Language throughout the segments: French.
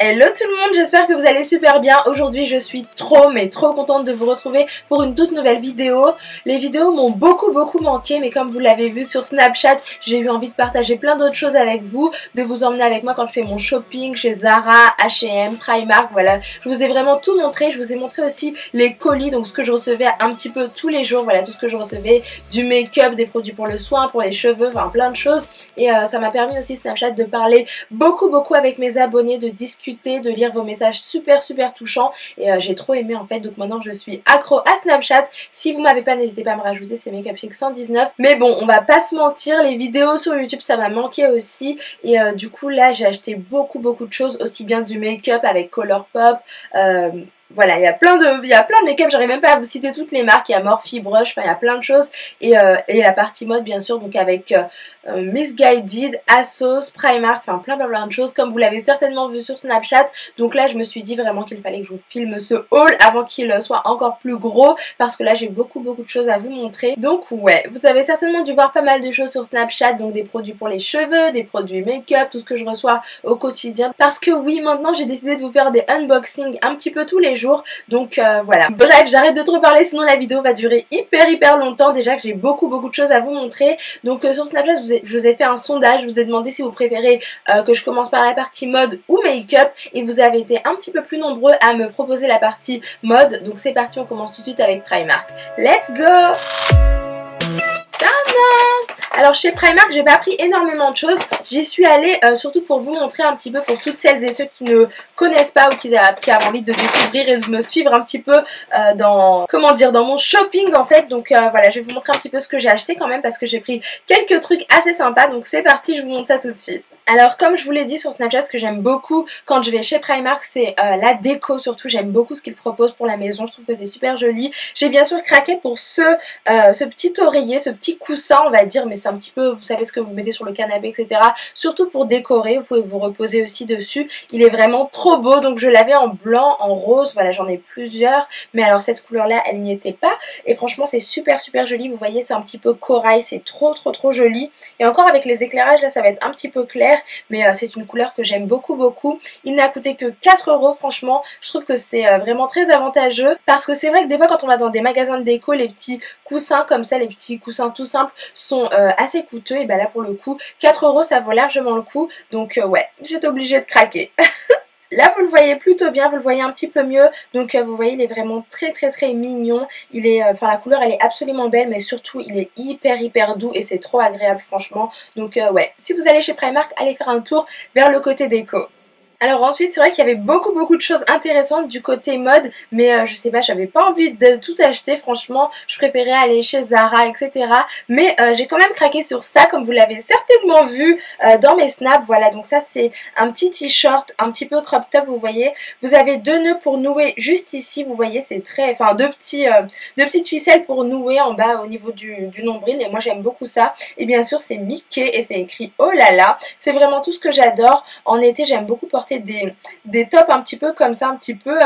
Hello tout le monde, j'espère que vous allez super bien. Aujourd'hui je suis trop contente de vous retrouver pour une toute nouvelle vidéo. Les vidéos m'ont beaucoup manqué, mais comme vous l'avez vu sur Snapchat, j'ai eu envie de partager plein d'autres choses avec vous, de vous emmener avec moi quand je fais mon shopping chez Zara, H&M, Primark, voilà. Je vous ai vraiment tout montré, je vous ai montré aussi les colis, donc ce que je recevais un petit peu tous les jours, voilà tout ce que je recevais, du make-up, des produits pour le soin, pour les cheveux, enfin plein de choses. Et ça m'a permis aussi Snapchat de parler beaucoup avec mes abonnés, de discuter, de lire vos messages super touchants et j'ai trop aimé en fait, donc maintenant je suis accro à Snapchat. Si vous m'avez pas, n'hésitez pas à me rajouter, c'est Makeup Chic 119. Mais bon, on va pas se mentir, les vidéos sur YouTube ça m'a manqué aussi et du coup là j'ai acheté beaucoup de choses, aussi bien du make-up avec Colourpop, voilà, il y a plein de make-up, j'arrive même pas à vous citer toutes les marques, il y a Morphe, Brush, enfin il y a plein de choses et la partie mode bien sûr, donc avec Missguided, ASOS, Primark, enfin plein de choses comme vous l'avez certainement vu sur Snapchat. Donc là je me suis dit vraiment qu'il fallait que je vous filme ce haul avant qu'il soit encore plus gros parce que là j'ai beaucoup de choses à vous montrer. Donc ouais, vous avez certainement dû voir pas mal de choses sur Snapchat, donc des produits pour les cheveux, des produits make-up, tout ce que je reçois au quotidien, parce que oui, maintenant j'ai décidé de vous faire des unboxings un petit peu tous les jours, donc voilà. Bref, j'arrête de trop parler sinon la vidéo va durer hyper longtemps, déjà que j'ai beaucoup de choses à vous montrer. Donc sur Snapchat je vous ai fait un sondage, je vous ai demandé si vous préférez que je commence par la partie mode ou make-up et vous avez été un petit peu plus nombreux à me proposer la partie mode, donc c'est parti, on commence tout de suite avec Primark. Let's go! Alors chez Primark j'ai pas pris énormément de choses, j'y suis allée surtout pour vous montrer un petit peu, pour toutes celles et ceux qui ne connaissent pas ou qui avaient envie de découvrir et de me suivre un petit peu dans mon shopping en fait. Donc voilà, je vais vous montrer un petit peu ce que j'ai acheté quand même parce que j'ai pris quelques trucs assez sympas, donc c'est parti, je vous montre ça tout de suite. Alors comme je vous l'ai dit sur Snapchat, ce que j'aime beaucoup quand je vais chez Primark c'est la déco, surtout j'aime beaucoup ce qu'ils proposent pour la maison, je trouve que c'est super joli. J'ai bien sûr craqué pour ce petit oreiller, ce petit coussin on va dire, mais c'est un petit peu, vous savez ce que vous mettez sur le canapé etc. Surtout pour décorer, vous pouvez vous reposer aussi dessus, il est vraiment trop beau. Donc je l'avais en blanc, en rose, voilà j'en ai plusieurs, mais alors cette couleur là elle n'y était pas et franchement c'est super joli, vous voyez c'est un petit peu corail, c'est trop joli et encore avec les éclairages là ça va être un petit peu clair, mais c'est une couleur que j'aime beaucoup. Il n'a coûté que 4 €, franchement je trouve que c'est vraiment très avantageux parce que c'est vrai que des fois quand on va dans des magasins de déco, les petits coussins comme ça, les petits coussins tout simples sont assez coûteux et ben là pour le coup 4 € ça vaut largement le coup, donc ouais j'étais obligée de craquer. Là vous le voyez plutôt bien, vous le voyez un petit peu mieux, donc vous voyez il est vraiment très mignon, il est, la couleur elle est absolument belle, mais surtout il est hyper doux et c'est trop agréable franchement, donc ouais, si vous allez chez Primark, allez faire un tour vers le côté déco. Alors ensuite c'est vrai qu'il y avait beaucoup de choses intéressantes du côté mode, mais je sais pas, j'avais pas envie de tout acheter, franchement je préférais aller chez Zara etc. Mais j'ai quand même craqué sur ça comme vous l'avez certainement vu dans mes snaps. Voilà, donc ça c'est un petit t-shirt un petit peu crop top, vous voyez, vous avez deux nœuds pour nouer juste ici, vous voyez c'est très, enfin deux petites ficelles pour nouer en bas au niveau du nombril et moi j'aime beaucoup ça. Et bien sûr c'est Mickey et c'est écrit oh là là, c'est vraiment tout ce que j'adore. En été j'aime beaucoup porter des tops un petit peu comme ça, un petit peu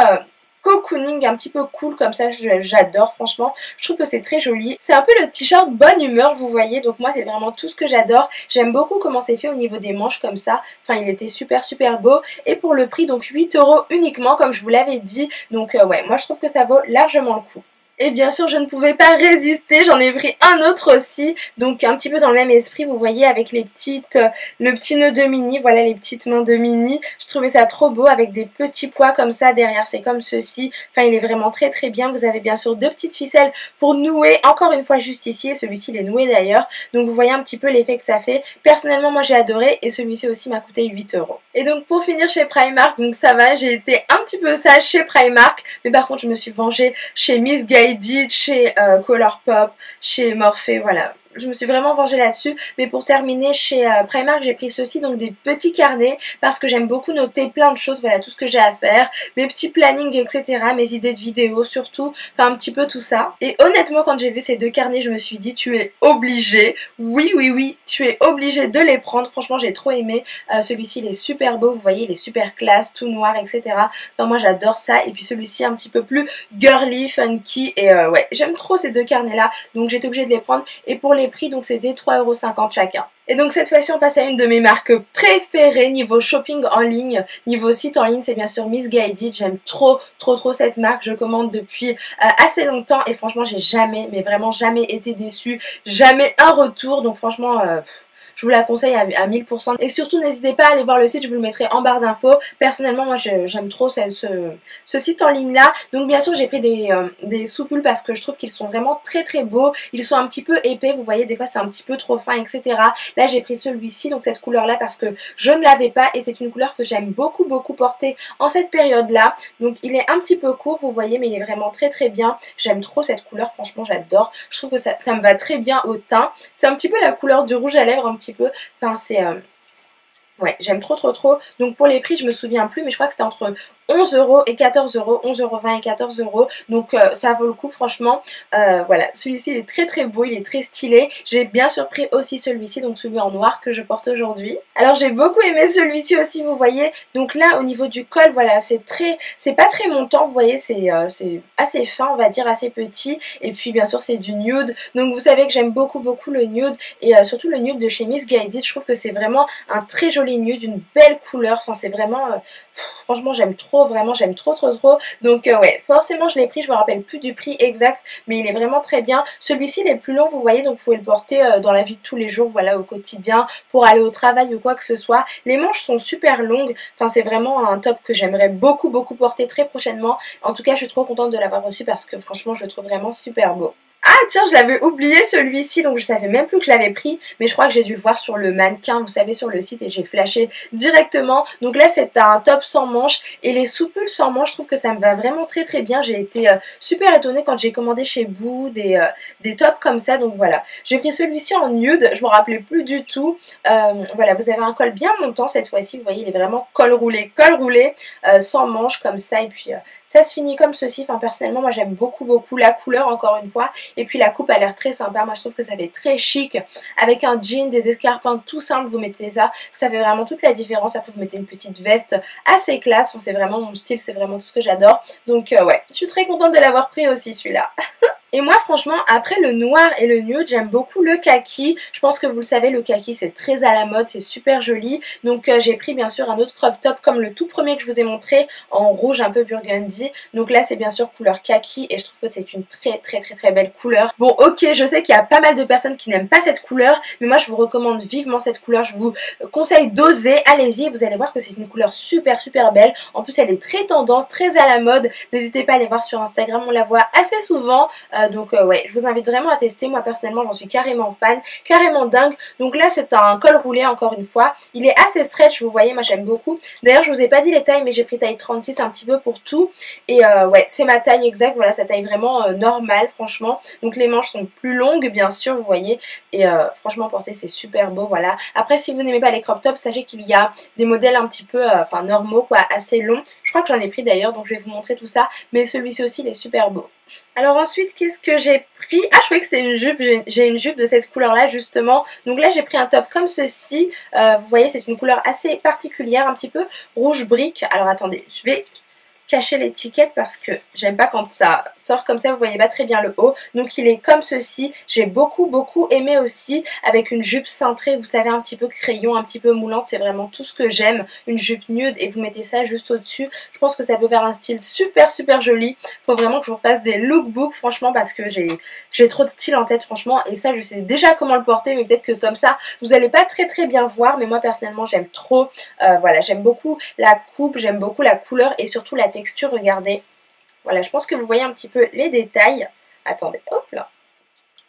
cocooning, un petit peu cool comme ça, j'adore franchement, je trouve que c'est très joli. C'est un peu le t-shirt bonne humeur vous voyez, donc moi c'est vraiment tout ce que j'adore. J'aime beaucoup comment c'est fait au niveau des manches comme ça, enfin il était super beau et pour le prix donc 8 € uniquement comme je vous l'avais dit, donc ouais moi je trouve que ça vaut largement le coup. Et bien sûr je ne pouvais pas résister, j'en ai pris un autre aussi, donc un petit peu dans le même esprit, vous voyez avec le petit nœud de Minnie, voilà les petites mains de Minnie, je trouvais ça trop beau avec des petits pois comme ça derrière, c'est comme ceci, enfin il est vraiment très bien. Vous avez bien sûr deux petites ficelles pour nouer, encore une fois juste ici, et celui-ci il est noué d'ailleurs, donc vous voyez un petit peu l'effet que ça fait. Personnellement moi j'ai adoré et celui-ci aussi m'a coûté 8 €. Et donc pour finir chez Primark, donc ça va, j'ai été un petit peu sage chez Primark, mais par contre je me suis vengée chez Missguided, chez Colourpop, chez Morphe, voilà. Je me suis vraiment vengée là-dessus, mais pour terminer chez Primark j'ai pris ceci, donc des petits carnets parce que j'aime beaucoup noter plein de choses, voilà tout ce que j'ai à faire, mes petits plannings etc, mes idées de vidéos surtout, enfin un petit peu tout ça. Et honnêtement quand j'ai vu ces deux carnets je me suis dit tu es obligé, oui tu es obligé de les prendre, franchement j'ai trop aimé. Celui-ci il est super beau, vous voyez il est super classe, tout noir etc, enfin moi j'adore ça. Et puis celui-ci un petit peu plus girly, funky et ouais j'aime trop ces deux carnets là, donc j'étais obligée de les prendre. Et pour les les prix, donc c'était 3,50 € chacun. Et donc cette fois-ci on passe à une de mes marques préférées niveau shopping en ligne, niveau site en ligne, c'est bien sûr Missguided. J'aime trop cette marque, je commande depuis assez longtemps et franchement j'ai jamais, mais vraiment jamais été déçue, jamais un retour, donc franchement je vous la conseille à 1000%. Et surtout, n'hésitez pas à aller voir le site, je vous le mettrai en barre d'infos. Personnellement, moi, j'aime trop ce site en ligne-là. Donc, bien sûr, j'ai pris des sous-pulls parce que je trouve qu'ils sont vraiment très beaux. Ils sont un petit peu épais, vous voyez, des fois, c'est un petit peu trop fin, etc. Là, j'ai pris celui-ci, donc cette couleur-là, parce que je ne l'avais pas. Et c'est une couleur que j'aime beaucoup porter en cette période-là. Donc, il est un petit peu court, vous voyez, mais il est vraiment très bien. J'aime trop cette couleur, franchement, j'adore. Je trouve que ça me va très bien au teint. C'est un petit peu la couleur du rouge à lèvres, un petit peu. Enfin, c'est... ouais, j'aime trop. Donc pour les prix, je me souviens plus, mais je crois que c'était entre 11 € et 14 €, 11,20 € et 14 €. Donc ça vaut le coup franchement. Voilà, celui-ci il est très beau, il est très stylé. J'ai bien surpris aussi celui-ci, donc celui en noir que je porte aujourd'hui. Alors j'ai beaucoup aimé celui-ci aussi, vous voyez. Donc là au niveau du col, voilà, c'est pas très montant, vous voyez, c'est assez fin, on va dire, assez petit. Et puis bien sûr c'est du nude. Donc vous savez que j'aime beaucoup le nude et surtout le nude de chez Missguided. Je trouve que c'est vraiment un très joli nude, une belle couleur. Enfin c'est vraiment, franchement j'aime trop. Vraiment j'aime trop. Donc ouais, forcément je l'ai pris, je me rappelle plus du prix exact, mais il est vraiment très bien. Celui-ci il est plus long, vous voyez, donc vous pouvez le porter dans la vie de tous les jours, voilà, au quotidien, pour aller au travail ou quoi que ce soit. Les manches sont super longues, enfin c'est vraiment un top que j'aimerais beaucoup porter très prochainement. En tout cas je suis trop contente de l'avoir reçu parce que franchement je le trouve vraiment super beau. Ah tiens, je l'avais oublié celui-ci, donc je savais même plus que je l'avais pris, mais je crois que j'ai dû le voir sur le mannequin, vous savez, sur le site, et j'ai flashé directement. Donc là c'est un top sans manches, et les souples sans manches, je trouve que ça me va vraiment très bien. J'ai été super étonnée quand j'ai commandé chez Boo des tops comme ça, donc voilà. J'ai pris celui-ci en nude, je me rappelais plus du tout. Voilà, vous avez un col bien montant cette fois-ci, vous voyez, il est vraiment col roulé, sans manches comme ça, et puis... ça se finit comme ceci. Enfin personnellement moi j'aime beaucoup la couleur encore une fois, et puis la coupe a l'air très sympa. Moi je trouve que ça fait très chic avec un jean, des escarpins tout simples, vous mettez ça fait vraiment toute la différence. Après vous mettez une petite veste assez classe, enfin, c'est vraiment mon style, c'est vraiment tout ce que j'adore. Donc ouais, je suis très contente de l'avoir pris aussi celui-là. Et moi franchement après le noir et le nude j'aime beaucoup le kaki. Je pense que vous le savez, le kaki c'est très à la mode, c'est super joli. Donc j'ai pris bien sûr un autre crop top comme le tout premier que je vous ai montré, en rouge un peu burgundy. Donc là c'est bien sûr couleur kaki et je trouve que c'est une très belle couleur. Bon ok, je sais qu'il y a pas mal de personnes qui n'aiment pas cette couleur, mais moi je vous recommande vivement cette couleur. Je vous conseille d'oser, allez-y, vous allez voir que c'est une couleur super belle. En plus elle est très tendance, très à la mode. N'hésitez pas à aller voir sur Instagram, on la voit assez souvent. Donc ouais, je vous invite vraiment à tester. Moi personnellement j'en suis carrément fan, carrément dingue. Donc là c'est un col roulé encore une fois. Il est assez stretch, vous voyez, moi j'aime beaucoup. D'ailleurs je vous ai pas dit les tailles, mais j'ai pris taille 36 un petit peu pour tout. Et ouais, c'est ma taille exacte, voilà, sa taille vraiment normale franchement. Donc les manches sont plus longues bien sûr, vous voyez. Et franchement porter c'est super beau, voilà. Après si vous n'aimez pas les crop tops, sachez qu'il y a des modèles un petit peu, enfin normaux quoi, assez longs. Je crois que j'en ai pris d'ailleurs, donc je vais vous montrer tout ça. Mais celui-ci aussi il est super beau. Alors ensuite qu'est-ce que j'ai pris? Ah, je croyais que c'était une jupe, j'ai une jupe de cette couleur là justement. Donc là j'ai pris un top comme ceci, vous voyez c'est une couleur assez particulière, un petit peu rouge brique. Alors attendez, je vais cacher l'étiquette parce que j'aime pas quand ça sort comme ça, vous voyez pas très bien le haut. Donc il est comme ceci, j'ai beaucoup aimé aussi, avec une jupe cintrée, vous savez, un petit peu crayon, un petit peu moulante, c'est vraiment tout ce que j'aime. Une jupe nude et vous mettez ça juste au dessus, je pense que ça peut faire un style super joli. Faut vraiment que je vous repasse des lookbooks franchement, parce que j'ai trop de style en tête franchement, et ça je sais déjà comment le porter, mais peut-être que comme ça vous allez pas très bien voir, mais moi personnellement j'aime trop. Voilà, j'aime beaucoup la coupe, j'aime beaucoup la couleur et surtout la texture, regardez. Voilà, je pense que vous voyez un petit peu les détails. Attendez, hop là.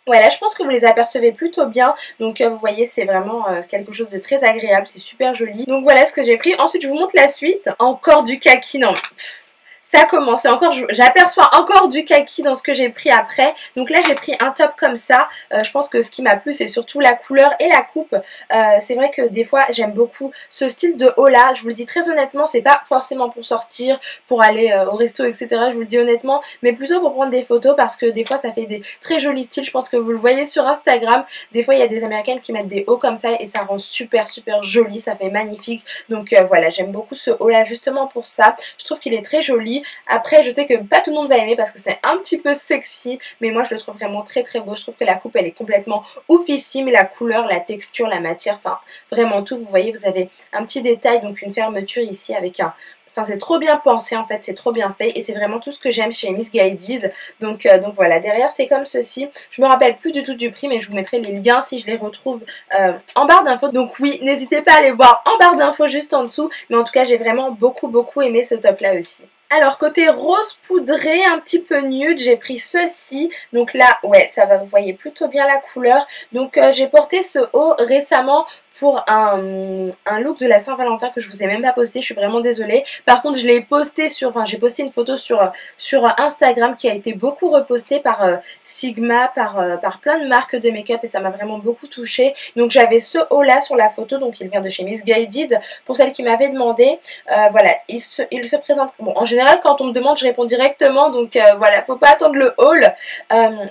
Voilà, je pense que vous les apercevez plutôt bien. Donc vous voyez, c'est vraiment quelque chose de très agréable, c'est super joli. Donc voilà ce que j'ai pris. Ensuite, je vous montre la suite. Encore du kaki, non. Ça commence, encore, j'aperçois encore du kaki dans ce que j'ai pris après. Donc là j'ai pris un top comme ça. Je pense que ce qui m'a plu c'est surtout la couleur et la coupe. C'est vrai que des fois j'aime beaucoup ce style de haut là. Je vous le dis très honnêtement, c'est pas forcément pour sortir, pour aller au resto etc. Je vous le dis honnêtement, mais plutôt pour prendre des photos, parce que des fois ça fait des très jolis styles. Je pense que vous le voyez sur Instagram. Des fois il y a des américaines qui mettent des hauts comme ça et ça rend super joli, ça fait magnifique. Donc voilà, j'aime beaucoup ce haut là justement pour ça. Je trouve qu'il est très joli. gris. Après je sais que pas tout le monde va aimer parce que c'est un petit peu sexy, mais moi je le trouve vraiment très très beau. Je trouve que la coupe elle est complètement oufissime, la couleur, la texture, la matière, enfin vraiment tout. Vous voyez, vous avez un petit détail, donc une fermeture ici avec un... Enfin, c'est trop bien pensé en fait, c'est trop bien fait et c'est vraiment tout ce que j'aime chez Missguided. Donc voilà, derrière c'est comme ceci. Je me rappelle plus du tout du prix, mais je vous mettrai les liens si je les retrouve en barre d'infos. Donc oui, n'hésitez pas à aller voir en barre d'infos juste en dessous. Mais en tout cas, j'ai vraiment beaucoup aimé ce top là aussi. Alors côté rose poudré, un petit peu nude, j'ai pris ceci. Donc là, ouais, ça va, vous voyez plutôt bien la couleur. Donc j'ai porté ce haut récemment pour un look de la Saint-Valentin que je vous ai même pas posté, je suis vraiment désolée. Par contre je l'ai posté sur, enfin j'ai posté une photo sur Instagram qui a été beaucoup repostée par Sigma, par plein de marques de make-up et ça m'a vraiment beaucoup touchée. Donc j'avais ce haut là sur la photo, donc il vient de chez Missguided. Pour celle qui m'avait demandé, voilà, il se présente, bon en général quand on me demande je réponds directement, donc voilà, faut pas attendre le haul.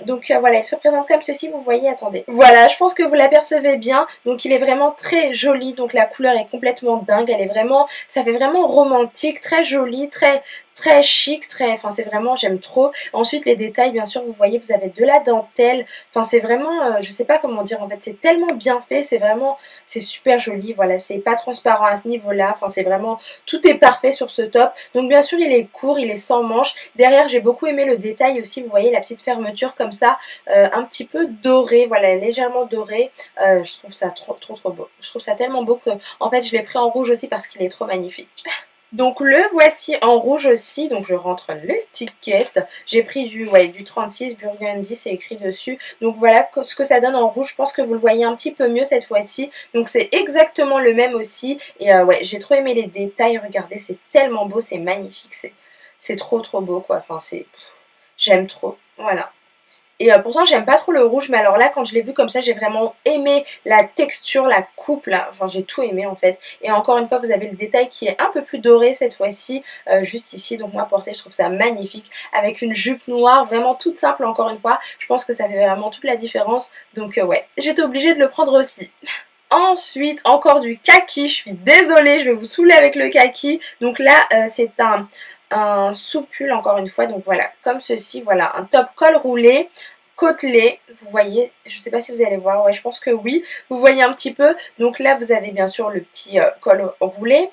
Donc voilà, il se présente comme ceci, vous voyez, attendez. Voilà, je pense que vous l'apercevez bien, donc il est vraiment très joli, donc la couleur est complètement dingue, elle est vraiment, ça fait vraiment romantique, très joli, très chic, enfin c'est vraiment, j'aime trop. Ensuite les détails, bien sûr, vous voyez, vous avez de la dentelle, enfin c'est vraiment, je sais pas comment dire en fait, c'est tellement bien fait, c'est vraiment, c'est super joli, voilà, c'est pas transparent à ce niveau là, enfin c'est vraiment, tout est parfait sur ce top. Donc bien sûr il est court, il est sans manches, derrière j'ai beaucoup aimé le détail aussi, vous voyez la petite fermeture comme ça, un petit peu dorée, voilà, légèrement dorée. Je trouve ça trop beau, je trouve ça tellement beau que en fait je l'ai pris en rouge aussi parce qu'il est trop magnifique. Donc le voici en rouge aussi, donc je rentre l'étiquette, j'ai pris du 36 Burgundy, c'est écrit dessus, donc voilà ce que ça donne en rouge, je pense que vous le voyez un petit peu mieux cette fois-ci, donc c'est exactement le même aussi, et ouais j'ai trop aimé les détails, regardez c'est tellement beau, c'est magnifique, c'est trop beau quoi, enfin c'est, j'aime trop, voilà. Et pourtant j'aime pas trop le rouge, mais alors là quand je l'ai vu comme ça j'ai vraiment aimé la texture, la coupe là, enfin j'ai tout aimé en fait. Et encore une fois vous avez le détail qui est un peu plus doré cette fois-ci, juste ici, donc moi porté je trouve ça magnifique. Avec une jupe noire vraiment toute simple encore une fois, je pense que ça fait vraiment toute la différence. Donc ouais, j'étais obligée de le prendre aussi. Ensuite encore du kaki, je suis désolée, je vais vous saouler avec le kaki. Donc là c'est un sous-pull encore une fois, donc voilà, comme ceci, voilà, un top col roulé, côtelé, vous voyez, je sais pas si vous allez voir, ouais je pense que oui, vous voyez un petit peu, donc là vous avez bien sûr le petit col roulé,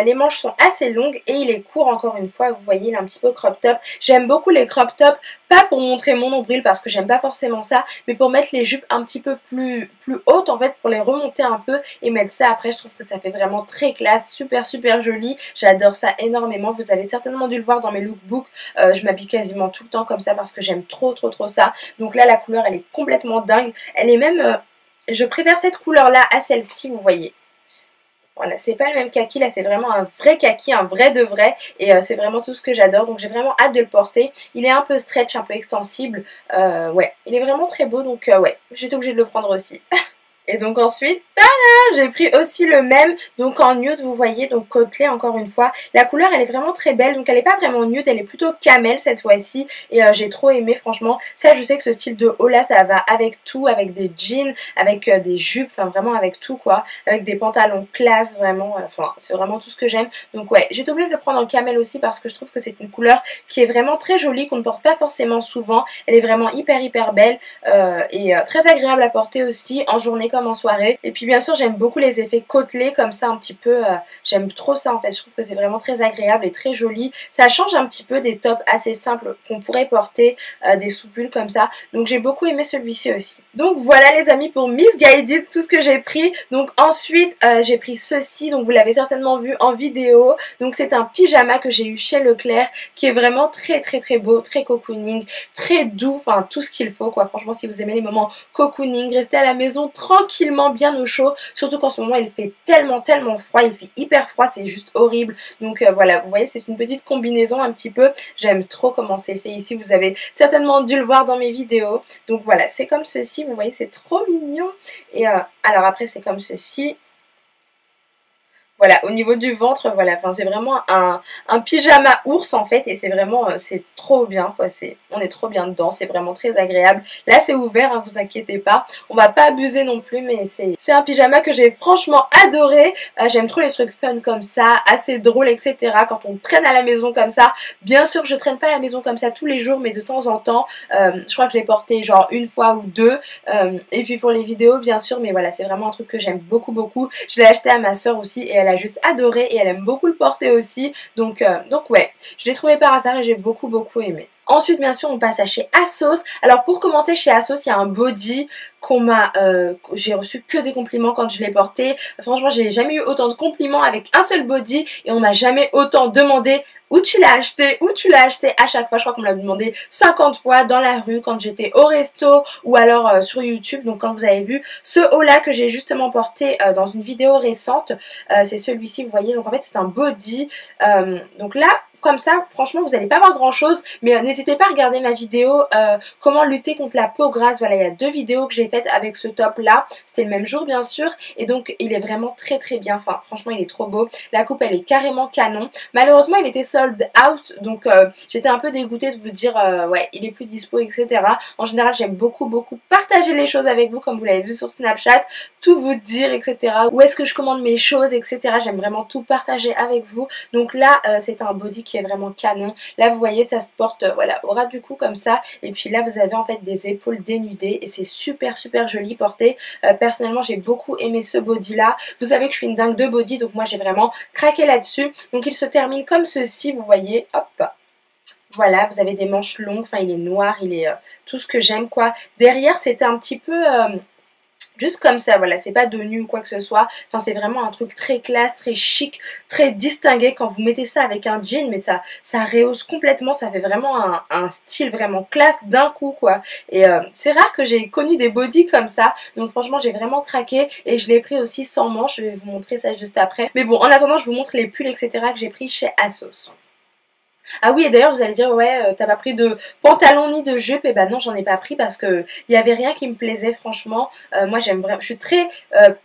les manches sont assez longues et il est court encore une fois, vous voyez il est un petit peu crop top, j'aime beaucoup les crop top, pas pour montrer mon nombril parce que j'aime pas forcément ça, mais pour mettre les jupes un petit peu plus hautes en fait, pour les remonter un peu et mettre ça après, je trouve que ça fait vraiment très classe, super joli, j'adore ça énormément, vous avez certainement dû le voir dans mes lookbooks, je m'habille quasiment tout le temps comme ça parce que j'aime trop ça. Donc là la couleur elle est complètement dingue, elle est même, je préfère cette couleur là à celle-ci, vous voyez. Voilà, c'est pas le même kaki, là c'est vraiment un vrai kaki, un vrai de vrai, et c'est vraiment tout ce que j'adore, donc j'ai vraiment hâte de le porter. Il est un peu stretch, un peu extensible, ouais, il est vraiment très beau, donc ouais, j'étais obligée de le prendre aussi. Et donc ensuite, j'ai pris aussi le même, donc en nude, vous voyez, donc côtelé encore une fois. La couleur, elle est vraiment très belle, donc elle n'est pas vraiment nude, elle est plutôt camel cette fois-ci. Et j'ai trop aimé, franchement. Ça, je sais que ce style de haut là, ça va avec tout, avec des jeans, avec des jupes, enfin vraiment avec tout quoi. Avec des pantalons classe, vraiment, enfin c'est vraiment tout ce que j'aime. Donc ouais, j'ai été obligée de le prendre en camel aussi parce que je trouve que c'est une couleur qui est vraiment très jolie, qu'on ne porte pas forcément souvent. Elle est vraiment hyper belle et très agréable à porter aussi en journée comme en soirée. Et puis bien sûr j'aime beaucoup les effets côtelés comme ça un petit peu, j'aime trop ça en fait, je trouve que c'est vraiment très agréable et très joli. Ça change un petit peu des tops assez simples qu'on pourrait porter, des sous-pulls comme ça, donc j'ai beaucoup aimé celui-ci aussi. Donc voilà les amis pour Missguided, tout ce que j'ai pris. Donc ensuite j'ai pris ceci, donc vous l'avez certainement vu en vidéo, donc c'est un pyjama que j'ai eu chez Leclerc qui est vraiment très beau, très cocooning, très doux, enfin tout ce qu'il faut quoi. Franchement si vous aimez les moments cocooning, restez à la maison tranquillement bien au chaud, surtout qu'en ce moment il fait tellement froid, il fait hyper froid, c'est juste horrible. Donc voilà, vous voyez c'est une petite combinaison un petit peu, j'aime trop comment c'est fait ici, vous avez certainement dû le voir dans mes vidéos. Donc voilà, c'est comme ceci, vous voyez c'est trop mignon. Et alors après c'est comme ceci. voilà, au niveau du ventre, voilà, enfin c'est vraiment un pyjama ours en fait, et c'est vraiment, c'est trop bien quoi, on est trop bien dedans, c'est vraiment très agréable. Là c'est ouvert, hein, vous inquiétez pas, on va pas abuser non plus, mais c'est un pyjama que j'ai franchement adoré. J'aime trop les trucs fun comme ça, assez drôles, etc. Quand on traîne à la maison comme ça, bien sûr je traîne pas à la maison comme ça tous les jours, mais de temps en temps, je crois que je l'ai porté genre une fois ou deux, et puis pour les vidéos bien sûr, mais voilà, c'est vraiment un truc que j'aime beaucoup beaucoup. Je l'ai acheté à ma soeur aussi et elle a juste adoré, et elle aime beaucoup le porter aussi, donc ouais, je l'ai trouvé par hasard et j'ai beaucoup beaucoup aimé. Ensuite bien sûr on passe à chez ASOS. Alors pour commencer, chez ASOS il y a un body j'ai reçu que des compliments quand je l'ai porté. Franchement j'ai jamais eu autant de compliments avec un seul body, et on m'a jamais autant demandé où tu l'as acheté, où tu l'as acheté. À chaque fois je crois qu'on me l'a demandé 50 fois dans la rue, quand j'étais au resto, ou alors sur YouTube. Donc quand vous avez vu ce haul là que j'ai justement porté dans une vidéo récente, c'est celui-ci, vous voyez. Donc en fait c'est un body, donc là comme ça, franchement, vous n'allez pas voir grand chose, mais n'hésitez pas à regarder ma vidéo comment lutter contre la peau grasse. Voilà, il y a 2 vidéos que j'ai faites avec ce top là, c'était le même jour bien sûr, et donc il est vraiment très très bien. Enfin franchement il est trop beau, la coupe elle est carrément canon. Malheureusement il était sold out, donc j'étais un peu dégoûtée de vous dire ouais il est plus dispo, etc. En général j'aime beaucoup beaucoup partager les choses avec vous, comme vous l'avez vu sur Snapchat, tout vous dire, etc. Où est-ce que je commande mes choses, etc. J'aime vraiment tout partager avec vous. Donc là c'est un body qui est vraiment canon. Là vous voyez ça se porte voilà au ras du cou comme ça, et puis là vous avez en fait des épaules dénudées, et c'est super super joli porté. Personnellement j'ai beaucoup aimé ce body là. Vous savez que je suis une dingue de body, donc moi j'ai vraiment craqué là-dessus. Donc il se termine comme ceci, vous voyez, hop. Voilà, vous avez des manches longues, enfin il est noir, il est tout ce que j'aime quoi. Derrière c'était un petit peu juste comme ça, voilà, c'est pas de nu ou quoi que ce soit. Enfin c'est vraiment un truc très classe, très chic, très distingué. Quand vous mettez ça avec un jean, mais ça rehausse complètement, ça fait vraiment un style vraiment classe d'un coup quoi. Et c'est rare que j'ai connu des bodys comme ça, donc franchement j'ai vraiment craqué, et je l'ai pris aussi sans manches. Je vais vous montrer ça juste après. Mais bon, en attendant je vous montre les pulls, etc. que j'ai pris chez ASOS. Ah oui, et d'ailleurs vous allez dire ouais t'as pas pris de pantalon ni de jupe. Et ben non, j'en ai pas pris parce que il y avait rien qui me plaisait franchement. Moi j'aime vraiment, je suis très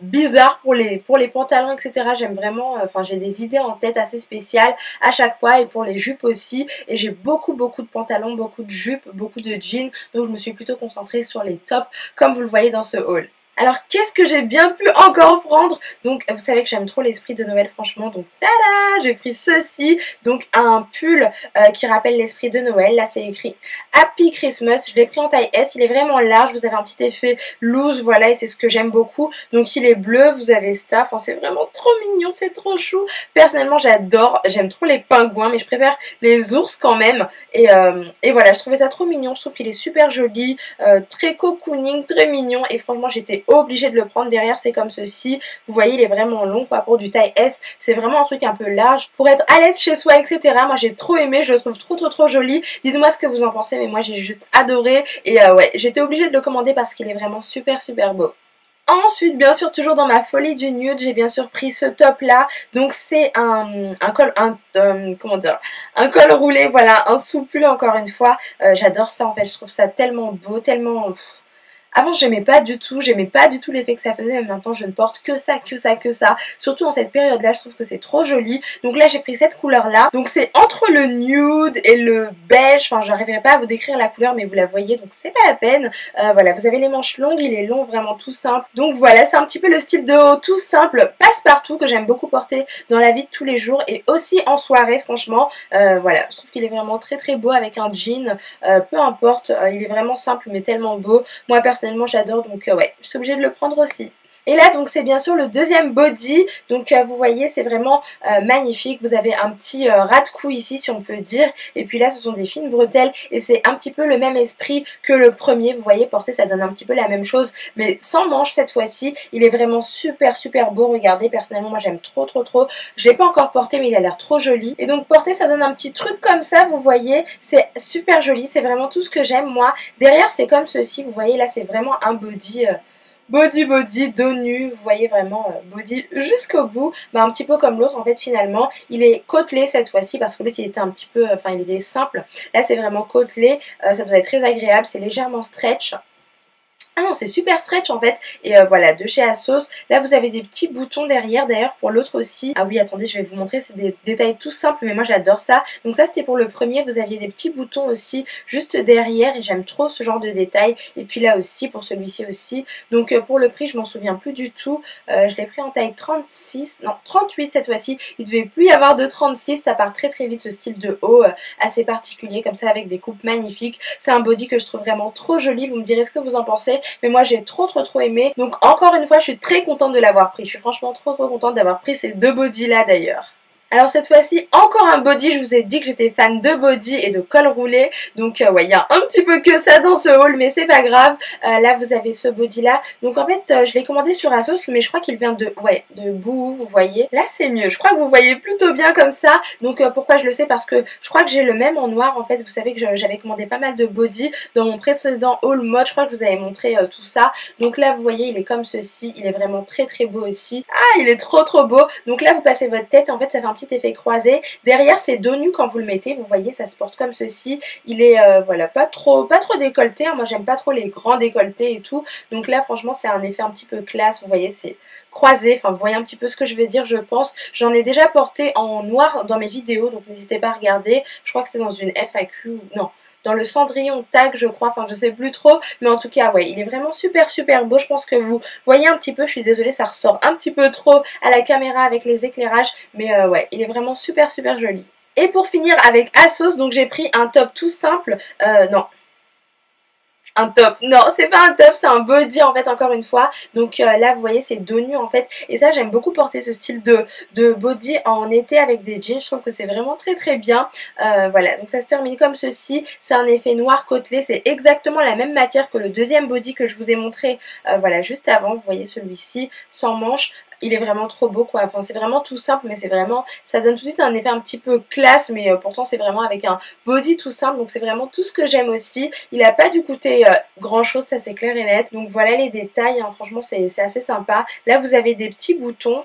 bizarre pour les pantalons, etc. J'aime vraiment, enfin j'ai des idées en tête assez spéciales à chaque fois, et pour les jupes aussi. Et j'ai beaucoup beaucoup de pantalons, beaucoup de jupes, beaucoup de jeans, donc je me suis plutôt concentrée sur les tops comme vous le voyez dans ce haul. Alors qu'est-ce que j'ai bien pu encore prendre? Donc vous savez que j'aime trop l'esprit de Noël franchement, donc tada, j'ai pris ceci, donc un pull qui rappelle l'esprit de Noël. Là c'est écrit Happy Christmas, je l'ai pris en taille S, il est vraiment large, vous avez un petit effet loose, voilà, et c'est ce que j'aime beaucoup. Donc il est bleu, vous avez ça, enfin c'est vraiment trop mignon, c'est trop chou. Personnellement j'adore, j'aime trop les pingouins, mais je préfère les ours quand même, et voilà, je trouvais ça trop mignon, je trouve qu'il est super joli, très cocooning, très mignon, et franchement j'étais obligée de le prendre. Derrière c'est comme ceci, vous voyez il est vraiment long quoi, pour du taille S, c'est vraiment un truc un peu large pour être à l'aise chez soi, etc. Moi j'ai trop aimé, je le trouve trop joli. Dites-moi ce que vous en pensez, mais moi j'ai juste adoré, et ouais j'étais obligée de le commander parce qu'il est vraiment super beau. Ensuite, bien sûr, toujours dans ma folie du nude, j'ai bien sûr pris ce top là. Donc c'est un col, comment dire, un col roulé, voilà, un sous-pull encore une fois. J'adore ça en fait, je trouve ça tellement beau, tellement... Avant j'aimais pas du tout l'effet que ça faisait, mais maintenant je ne porte que ça. Surtout en cette période là, je trouve que c'est trop joli. Donc là j'ai pris cette couleur là. Donc c'est entre le nude et le beige, enfin j'arriverai pas à vous décrire la couleur, mais vous la voyez, donc c'est pas la peine. Voilà, vous avez les manches longues, il est long, vraiment tout simple. Donc voilà, c'est un petit peu le style de haut tout simple, passe-partout, que j'aime beaucoup porter dans la vie de tous les jours et aussi en soirée franchement. Voilà, je trouve qu'il est vraiment très beau avec un jean, peu importe, il est vraiment simple mais tellement beau. Moi personnellement j'adore, donc ouais, je suis obligée de le prendre aussi. Et là donc c'est bien sûr le deuxième body, donc vous voyez c'est vraiment magnifique. Vous avez un petit ras de cou ici si on peut dire, et puis là ce sont des fines bretelles, et c'est un petit peu le même esprit que le premier. Vous voyez porté ça donne un petit peu la même chose, mais sans manches cette fois-ci. Il est vraiment super beau, regardez, personnellement moi j'aime trop. Je l'ai pas encore porté mais il a l'air trop joli, et donc porté ça donne un petit truc comme ça, vous voyez, c'est super joli, c'est vraiment tout ce que j'aime moi. Derrière c'est comme ceci, vous voyez là c'est vraiment un body... body, dos nu, vous voyez vraiment body jusqu'au bout, bah, un petit peu comme l'autre en fait finalement. Il est côtelé cette fois-ci parce que l'autre il était un petit peu, enfin il était simple, là c'est vraiment côtelé, ça doit être très agréable, c'est légèrement stretch. Ah non, c'est super stretch en fait. Et voilà, de chez ASOS. Là, vous avez des petits boutons derrière. D'ailleurs, pour l'autre aussi. Ah oui, attendez, je vais vous montrer. C'est des détails tout simples, mais moi j'adore ça. Donc ça, c'était pour le premier. Vous aviez des petits boutons aussi juste derrière. Et j'aime trop ce genre de détails. Et puis là aussi, pour celui-ci aussi. Donc pour le prix, je m'en souviens plus du tout. Je l'ai pris en taille 36. Non, 38 cette fois-ci. Il devait plus y avoir de 36. Ça part très très vite, ce style de haut assez particulier. Comme ça, avec des coupes magnifiques. C'est un body que je trouve vraiment trop joli. Vous me direz ce que vous en pensez. Mais moi j'ai trop aimé. Donc encore une fois je suis très contente de l'avoir pris. Je suis franchement trop contente d'avoir pris ces deux bodys là d'ailleurs. Alors cette fois-ci, encore un body, je vous ai dit que j'étais fan de body et de col roulé, donc ouais, il y a un petit peu que ça dans ce haul, mais c'est pas grave. Là vous avez ce body là, donc en fait je l'ai commandé sur ASOS, mais je crois qu'il vient de Boohoo, vous voyez. Là c'est mieux, je crois que vous voyez plutôt bien comme ça, donc pourquoi je le sais, parce que je crois que j'ai le même en noir, en fait vous savez que j'avais commandé pas mal de body dans mon précédent haul mode, je crois que je vous avais montré tout ça, donc là vous voyez il est comme ceci, il est vraiment très beau aussi. Ah il est trop beau, donc là vous passez votre tête, en fait ça fait un petit effet croisé. Derrière c'est dos nu quand vous le mettez, vous voyez ça se porte comme ceci. Il est voilà pas trop décolleté, hein. Moi j'aime pas trop les grands décolletés et tout. Donc là franchement c'est un effet un petit peu classe, vous voyez c'est croisé, enfin vous voyez un petit peu ce que je veux dire je pense. J'en ai déjà porté en noir dans mes vidéos, donc n'hésitez pas à regarder. Je crois que c'est dans une FAQ, non, dans le Cendrillon tag je crois, enfin je sais plus trop, mais en tout cas ouais il est vraiment super beau. Je pense que vous voyez un petit peu, je suis désolée ça ressort un petit peu trop à la caméra avec les éclairages, mais ouais il est vraiment super joli. Et pour finir avec ASOS, donc j'ai pris un top tout simple, non, un top, non c'est pas un top, c'est un body en fait encore une fois. Donc là vous voyez c'est dos nu en fait, et ça j'aime beaucoup porter ce style de body en été avec des jeans. Je trouve que c'est vraiment très bien. Voilà, donc ça se termine comme ceci, c'est un effet noir côtelé, c'est exactement la même matière que le deuxième body que je vous ai montré voilà juste avant. Vous voyez celui-ci sans manches. Il est vraiment trop beau quoi, enfin c'est vraiment tout simple, mais c'est vraiment, ça donne tout de suite un effet un petit peu classe, mais pourtant c'est vraiment avec un body tout simple, donc c'est vraiment tout ce que j'aime aussi. Il a pas dû coûter grand chose, ça c'est clair et net, donc voilà les détails, hein. Franchement c'est assez sympa. Là vous avez des petits boutons.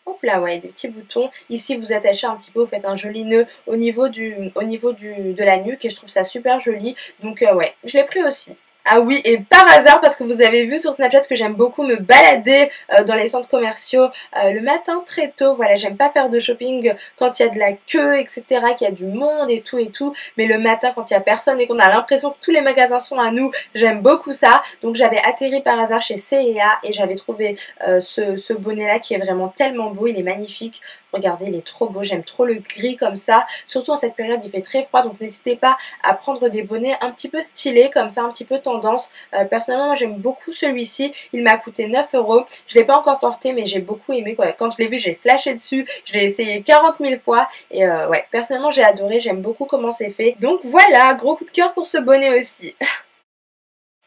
Hop là, ouais, des petits boutons. Ici, vous attachez un petit peu, vous faites un joli nœud au niveau de la nuque, et je trouve ça super joli. Donc ouais, je l'ai pris aussi. Ah oui, et par hasard, parce que vous avez vu sur Snapchat que j'aime beaucoup me balader dans les centres commerciaux le matin très tôt. Voilà, j'aime pas faire de shopping quand il y a de la queue, etc., qu'il y a du monde et tout. Mais le matin, quand il y a personne et qu'on a l'impression que tous les magasins sont à nous, j'aime beaucoup ça. Donc j'avais atterri par hasard chez C&A et j'avais trouvé ce bonnet-là qui est vraiment tellement beau. Il est magnifique. Regardez, il est trop beau, j'aime trop le gris comme ça. Surtout en cette période, il fait très froid, donc n'hésitez pas à prendre des bonnets un petit peu stylés, comme ça, un petit peu tendance. Personnellement, moi j'aime beaucoup celui-ci. Il m'a coûté 9 €. Je ne l'ai pas encore porté, mais j'ai beaucoup aimé, quoi. Quand je l'ai vu, j'ai flashé dessus. Je l'ai essayé 40 000 fois. Et ouais, personnellement, j'ai adoré. J'aime beaucoup comment c'est fait. Donc voilà, gros coup de cœur pour ce bonnet aussi.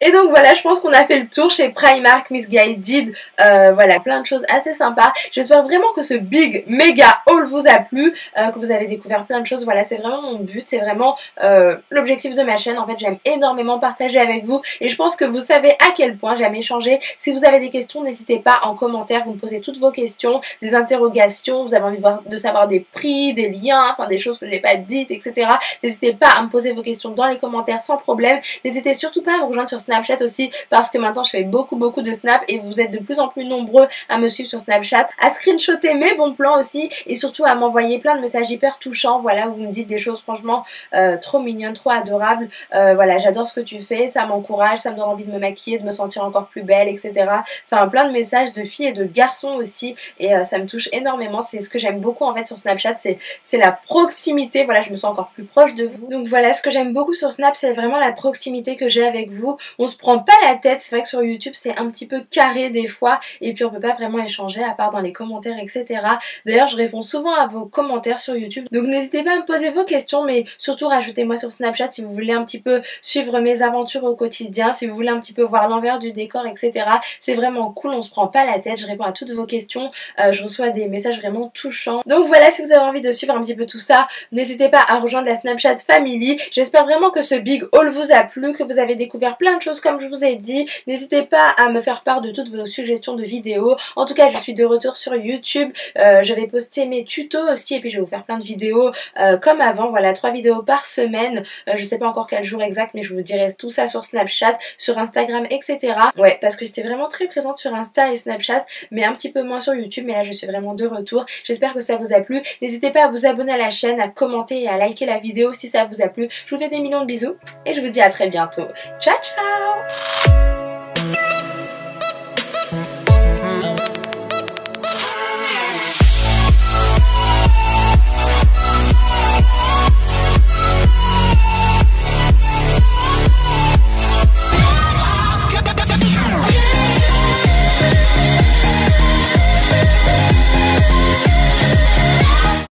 Et donc voilà, je pense qu'on a fait le tour chez Primark, Missguided, voilà, plein de choses assez sympas. J'espère vraiment que ce big méga haul vous a plu, que vous avez découvert plein de choses. Voilà, c'est vraiment mon but, c'est vraiment l'objectif de ma chaîne. En fait, j'aime énormément partager avec vous et je pense que vous savez à quel point j'aime échanger. Si vous avez des questions, n'hésitez pas en commentaire, vous me posez toutes vos questions, des interrogations, vous avez envie de savoir des prix, des liens, enfin des choses que je n'ai pas dites, etc. N'hésitez pas à me poser vos questions dans les commentaires sans problème. N'hésitez surtout pas à me rejoindre sur Snapchat aussi, parce que maintenant je fais beaucoup de snaps et vous êtes de plus en plus nombreux à me suivre sur Snapchat, à screenshotter mes bons plans aussi et surtout à m'envoyer plein de messages hyper touchants, voilà, où vous me dites des choses franchement trop mignonnes, trop adorables. Voilà, j'adore ce que tu fais, ça m'encourage, ça me donne envie de me maquiller, de me sentir encore plus belle, etc. Enfin plein de messages de filles et de garçons aussi, et ça me touche énormément. C'est ce que j'aime beaucoup en fait sur Snapchat, c'est la proximité. Voilà, je me sens encore plus proche de vous. Donc voilà, ce que j'aime beaucoup sur Snap, c'est vraiment la proximité que j'ai avec vous. On se prend pas la tête, c'est vrai que sur YouTube c'est un petit peu carré des fois et puis on peut pas vraiment échanger à part dans les commentaires, etc. D'ailleurs je réponds souvent à vos commentaires sur YouTube, donc n'hésitez pas à me poser vos questions, mais surtout rajoutez-moi sur Snapchat si vous voulez un petit peu suivre mes aventures au quotidien, si vous voulez un petit peu voir l'envers du décor, etc. C'est vraiment cool, on se prend pas la tête, je réponds à toutes vos questions, je reçois des messages vraiment touchants. Donc voilà, si vous avez envie de suivre un petit peu tout ça, n'hésitez pas à rejoindre la Snapchat Family. J'espère vraiment que ce big haul vous a plu, que vous avez découvert plein de choses choses comme je vous ai dit. N'hésitez pas à me faire part de toutes vos suggestions de vidéos. En tout cas, je suis de retour sur YouTube. Je vais poster mes tutos aussi et puis je vais vous faire plein de vidéos comme avant. Voilà, 3 vidéos par semaine. Je sais pas encore quel jour exact, mais je vous dirai tout ça sur Snapchat, sur Instagram, etc. Ouais, parce que j'étais vraiment très présente sur Insta et Snapchat, mais un petit peu moins sur YouTube. Mais là, je suis vraiment de retour. J'espère que ça vous a plu. N'hésitez pas à vous abonner à la chaîne, à commenter et à liker la vidéo si ça vous a plu. Je vous fais des millions de bisous et je vous dis à très bientôt. Ciao, ciao!